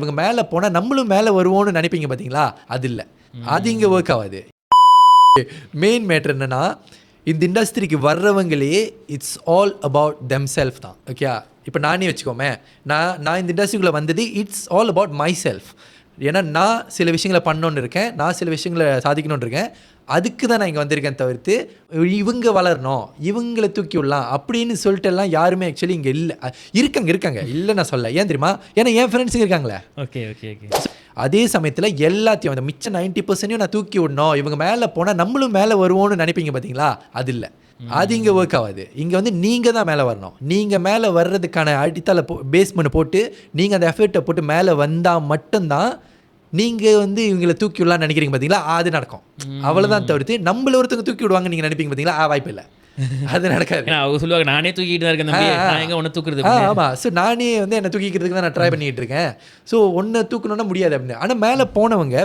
இவங்க மேலே போனால் நம்மளும் மேலே வருவோம்னு நினைப்பீங்க பார்த்தீங்களா, அது இல்லை, அது இங்கே ஒர்க் ஆகாது. மெயின் மேட்ரு என்னென்னா, இந்த இண்டஸ்ட்ரிக்கு வர்றவங்களே it's all about them self தான். ஓகே, இப்போ நானே வச்சுக்கோமே, நான் இந்த இண்டஸ்ட்ரிக்குள்ளே வந்தது it's all about my self. ஏன்னா நான் சில விஷயங்களை பண்ணணுன்னு இருக்கேன், நான் சில விஷயங்களை சாதிக்கணுன்னு இருக்கேன், அதுக்கு தான் நான் இங்கே வந்திருக்கேன். தவிர்த்து இவங்க வளரணும், இவங்களை தூக்கி விடலாம் அப்படின்னு சொல்லிட்டு எல்லாம் யாருமே ஆக்சுவலி இங்கே இல்லை. இருக்காங்க இல்லை நான் சொல்ல. ஏன் தெரியுமா? ஏன்னா என் ஃப்ரெண்ட்ஸுங்க இருக்காங்களே. Okay okay okay. அதே சமயத்தில் எல்லாத்தையும் அந்த மிச்சம் 90% நான் தூக்கி விடணும், இவங்க மேலே போனால் நம்மளும் மேலே வருவோம்னு நினைப்பீங்க பார்த்தீங்களா, அது இல்லை, அது இங்கே ஒர்க் ஆகாது. இங்கே வந்து நீங்கள் தான் மேலே வரணும். நீங்கள் மேலே வர்றதுக்கான அடித்தள பேஸ்மெண்ட் போட்டு நீங்கள் அந்த எஃபர்ட்டை போட்டு மேலே வந்தால் மட்டும்தான் நீங்கள் வந்து இவங்களை தூக்கி விடலான்னு நினைக்கிறீங்க பார்த்தீங்களா, அது நடக்கும். அவ்வளோதான். தவிர்த்து நம்மள ஒருத்தவங்க தூக்கி விடுவாங்க நீங்கள் நினைப்பீங்க பார்த்தீங்களா, வாய்ப்பு இல்லை, அது நடக்காது. அவங்க சொல்லுவாங்க நானே தூக்கிட்டு தான் இருக்கேன், எங்கே ஒன்று தூக்குறது. ஆமாம். ஸோ நானே வந்து என்னை தூக்கிக்கிறதுக்கு தான் நான் ட்ரை பண்ணிகிட்டு இருக்கேன். ஸோ ஒன்றை தூக்கணுன்னா முடியாது அப்படின்னு. ஆனால் மேலே போனவங்க